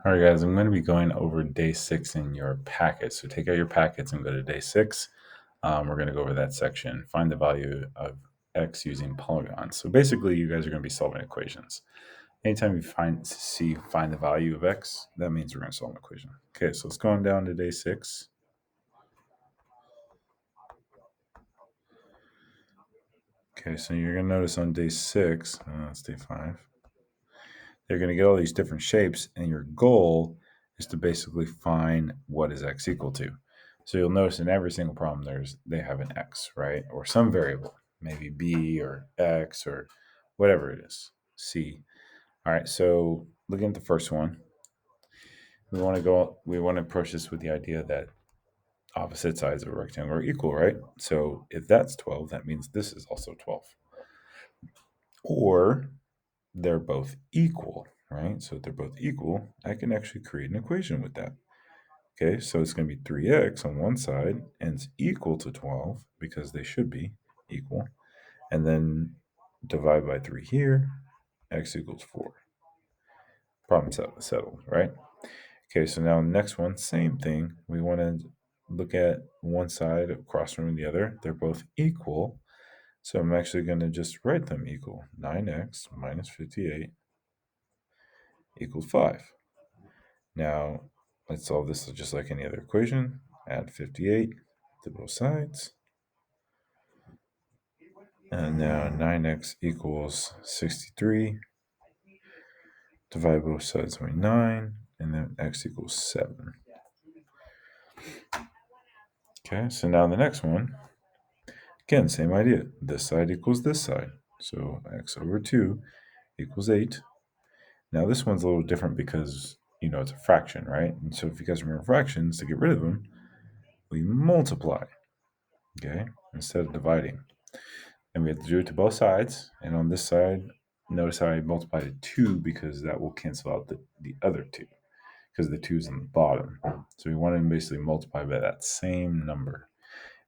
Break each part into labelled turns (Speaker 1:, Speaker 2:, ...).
Speaker 1: All right, guys, I'm going to be going over day 6 in your packet. So take out your packets and go to day 6. We're going to go over that section. Find the value of x using polygons. So basically, you guys are going to be solving equations. Anytime you find the value of x, that means we're going to solve an equation. Okay, so let's go on down to day 6. Okay, so you're going to notice on day 6, that's day 5, they're going to get all these different shapes, and your goal is to basically find what is x equal to. So you'll notice in every single problem they have an x, right? Or some variable, maybe b or x or whatever it is, c. All right, so looking at the first one, we want to approach this with the idea that opposite sides of a rectangle are equal, right? So if that's 12, that means this is also 12. Or they're both equal, right? So if they're both equal, I can actually create an equation with that. Okay, so it's going to be 3x on one side, and it's equal to 12 because they should be equal. And then divide by 3 here, x equals 4. Problem settled, right? Okay, so now next one, same thing. We want to look at one side across from the other. They're both equal. So I'm actually going to just write them equal. 9x minus 58 equals 5. Now, let's solve this just like any other equation. Add 58 to both sides. And now 9x equals 63. Divide both sides by 9. And then x equals 7. Okay, so now the next one. Again, same idea. This side equals this side. So x over 2 equals 8. Now this one's a little different because, it's a fraction, right? And so if you guys remember fractions, to get rid of them, we multiply, okay, instead of dividing. And we have to do it to both sides. And on this side, notice how I multiplied it 2 because that will cancel out the other 2 because the 2 is on the bottom. So we want to basically multiply by that same number.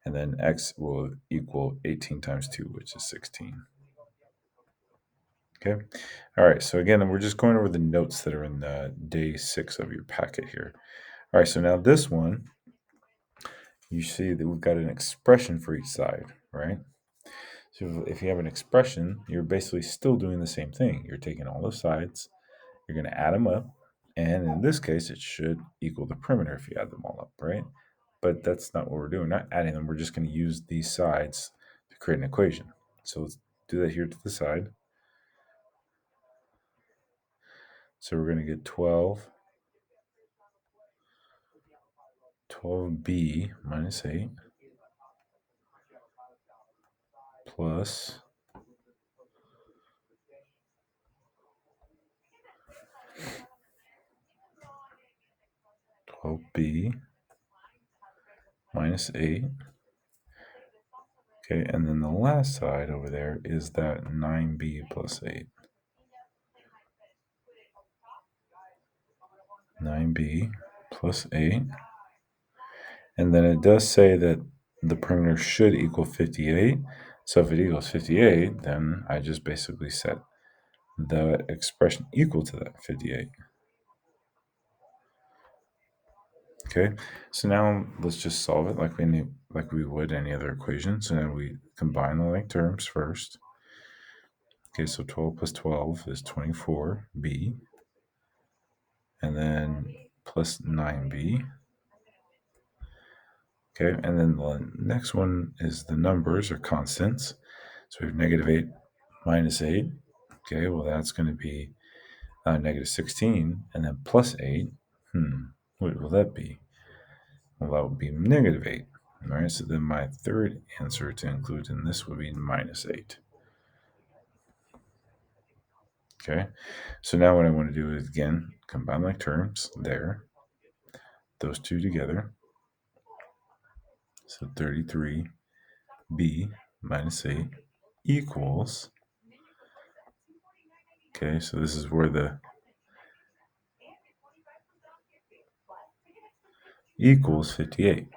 Speaker 1: And then x will equal 18 times 2, which is 16. Okay. All right. So again, we're just going over the notes that are in day 6 of your packet here. All right. So now this one, you see that we've got an expression for each side, right? So if you have an expression, you're basically still doing the same thing. You're taking all the sides, you're going to add them up, and in this case, it should equal the perimeter if you add them all up, right? But that's not what we're doing. We're not adding them. We're just going to use these sides to create an equation. So let's do that here to the side. So we're going to get 12b minus 8 plus 12b minus 8. Okay, and then the last side over there is that 9b plus 8. 9b plus 8. And then it does say that the perimeter should equal 58. So if it equals 58, then I just basically set the expression equal to that 58. Okay, so now let's just solve it like we would any other equation. So now we combine the like terms first. Okay, so 12 plus 12 is 24b. And then plus 9b. Okay, and then the next one is the numbers or constants. So we have negative 8 minus 8. Okay, well, that's going to be negative 16. And then plus 8. What will that be? Well, that would be negative 8. All right, so then my third answer to include in this would be minus 8. Okay, so now what I want to do is, again, combine my terms there. Those two together. So 33b minus 8 equals, okay, so this is where the equals 58.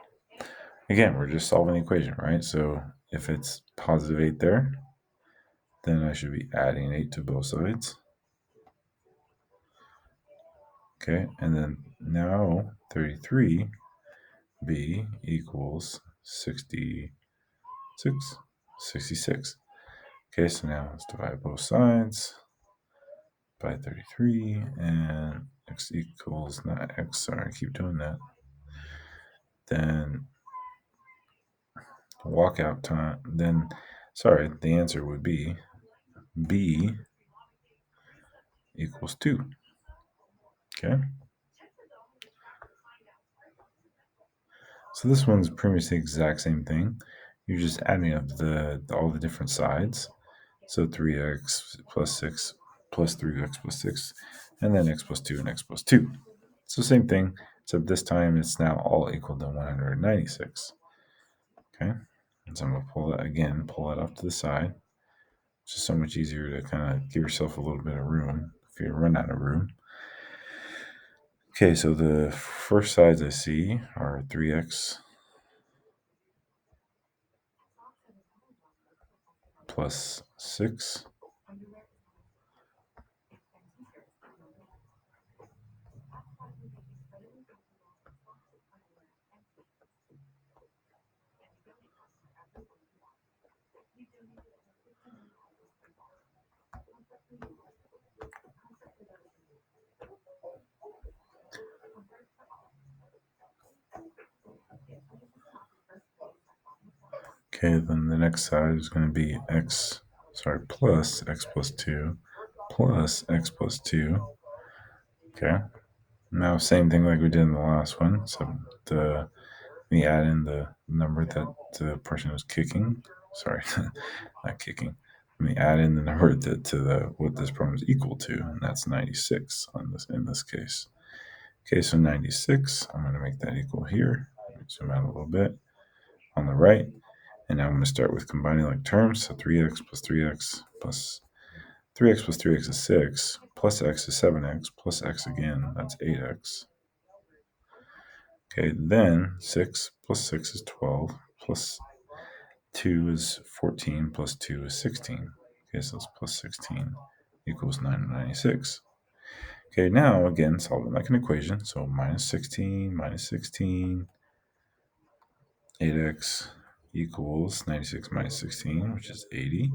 Speaker 1: Again, we're just solving the equation, right? So if it's positive 8 there, then I should be adding 8 to both sides. Okay, and then now 33b equals 66. 66. Okay, so now let's divide both sides by 33, and x equals, not x, sorry, I keep doing that. Then walkout time, then, sorry, the answer would be b equals 2. Okay, so this one's pretty much the exact same thing. You're just adding up all the different sides. So 3x plus 6 plus 3x plus 6, and then x plus 2 and x plus 2. So same thing, except this time it's now all equal to 196. Okay, and so I'm going to pull that off to the side. It's just so much easier to kind of give yourself a little bit of room if you run out of room. Okay, so the first sides I see are 3x plus 6. Okay, then the next side is going to be plus x plus 2 plus x plus 2. Okay, now same thing like we did in the last one. So we add in the number that the person was kicking. Sorry, not kicking. Let me add in the number what this problem is equal to, and that's 96 in this case. Okay, so 96, I'm going to make that equal here. Zoom out a little bit on the right. And now I'm going to start with combining like terms. So 3x plus 3x plus 3x plus 3x is 6, plus x is 7x, plus x again, that's 8x. Okay, then 6 plus 6 is 12, plus 2 is 14, plus 2 is 16. Okay, so it's plus 16 equals 996. Okay, now again, solve it like an equation. So minus 16, 8x equals 96 minus 16, which is 80.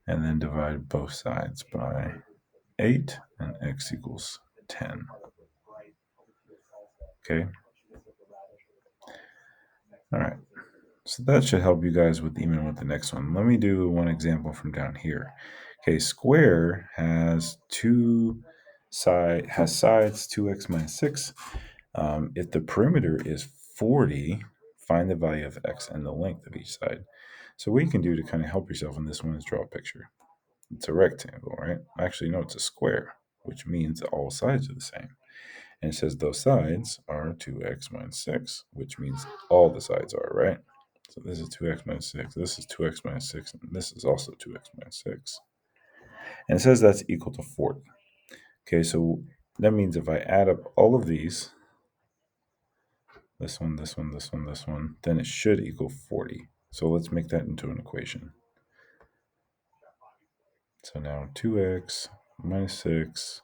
Speaker 1: And then divide both sides by 8, and x equals 10. Okay. All right. So that should help you guys with the next one. Let me do one example from down here. Okay, square has sides 2x minus 6. If the perimeter is 40, find the value of x and the length of each side. So what you can do to kind of help yourself in this one is draw a picture. It's a rectangle, right? Actually, no, it's a square, which means that all sides are the same. And it says those sides are 2x minus 6, which means all the sides are, right? So this is 2x minus 6, this is 2x minus 6, and this is also 2x minus 6. And it says that's equal to 40. Okay, so that means if I add up all of these, this one, this one, this one, this one, then it should equal 40. So let's make that into an equation. So now 2x minus 6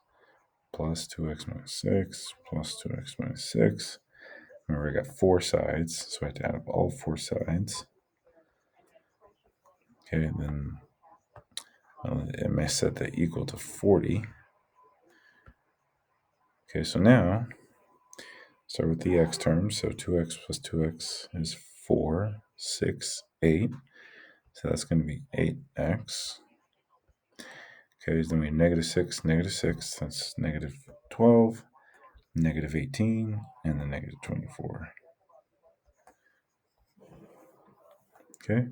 Speaker 1: plus 2x minus 6 plus 2x minus 6. Remember, I got 4 sides, so I have to add up all 4 sides. Okay, then it may set that equal to 40. Okay, so now start with the x terms. So 2x plus 2x is 4, 6, 8. So that's going to be 8x. Okay, then we have negative 6, that's negative 12, negative 18, and then negative 24. Okay,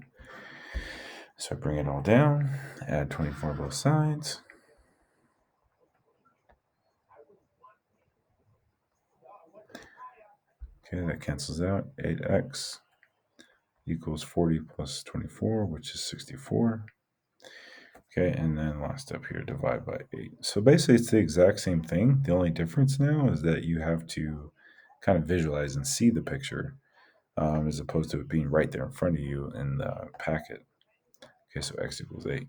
Speaker 1: so I bring it all down, add 24 both sides. Okay, that cancels out. 8x equals 40 plus 24, which is 64. Okay, and then last step here, divide by 8. So basically, it's the exact same thing. The only difference now is that you have to kind of visualize and see the picture as opposed to it being right there in front of you in the packet. Okay, so x equals 8.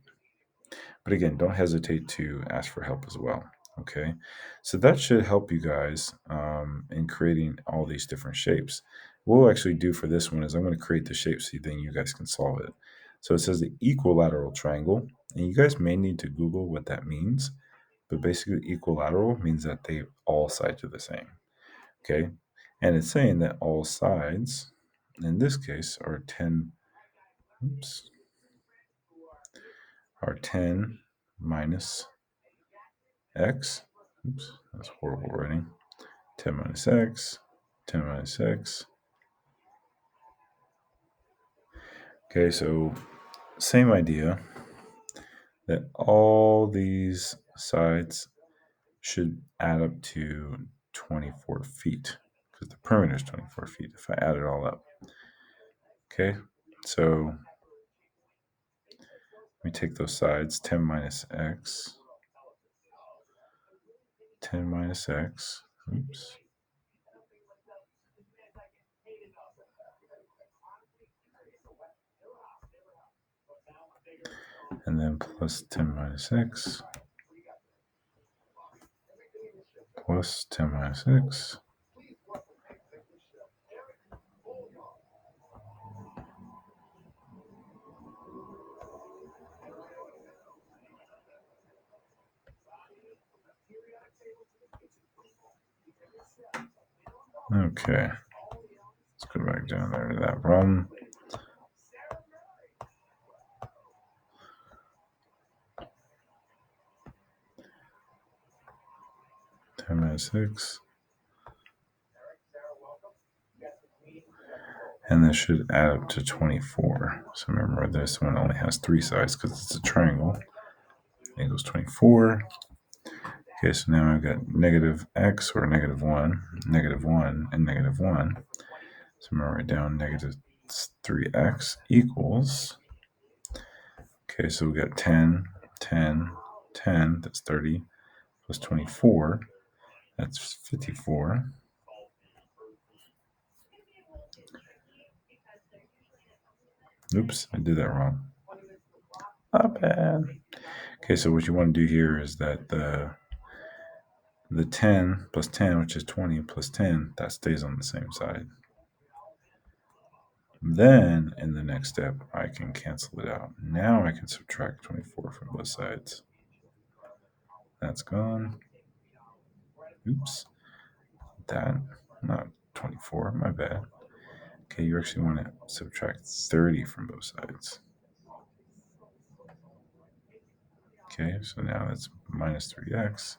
Speaker 1: But again, don't hesitate to ask for help as well. Okay, so that should help you guys in creating all these different shapes. What we'll actually do for this one is I'm going to create the shape so then you guys can solve it. So it says the equilateral triangle, and you guys may need to Google what that means, but basically equilateral means that all sides are the same. Okay, and it's saying that all sides, in this case, are 10. Oops, are 10 minus x. Oops, that's horrible writing. 10 minus x, 10 minus x. Okay, so same idea that all these sides should add up to 24 feet because the perimeter is 24 feet if I add it all up. Okay, so we take those sides, 10 minus x, 10 minus x, oops, and then plus 10 minus x, plus 10 minus x. Okay, let's go back down there to that problem. Minus 6. And this should add up to 24. So remember, this one only has 3 sides because it's a triangle. Equals 24. Okay, so now I've got negative x or negative 1, negative 1, and negative 1. So I'm going to write down negative 3x equals. Okay, so we got 10, 10, 10, that's 30, plus 24, that's 54. Oops, I did that wrong. Not bad. Okay, so what you want to do here is that the 10 plus 10, which is 20, plus 10, that stays on the same side. Then, in the next step, I can cancel it out. Now I can subtract 24 from both sides. That's gone. Oops. That, not 24, my bad. Okay, you actually want to subtract 30 from both sides. Okay, so now that's minus 3x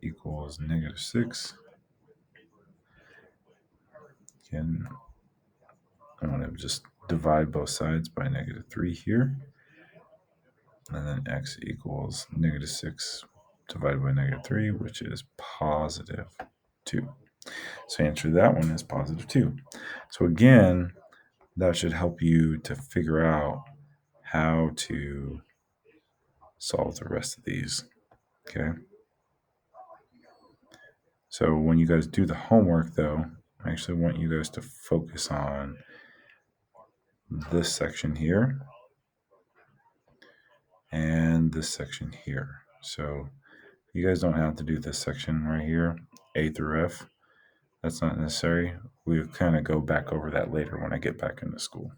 Speaker 1: equals negative 6. Again, I want to just divide both sides by negative 3 here. And then x equals negative 6 divided by negative 3, which is positive 2. So answer to that one is positive 2. So again, that should help you to figure out how to solve the rest of these. Okay. So when you guys do the homework, though, I actually want you guys to focus on this section here and this section here. So you guys don't have to do this section right here, A through F. That's not necessary. We'll kind of go back over that later when I get back into school.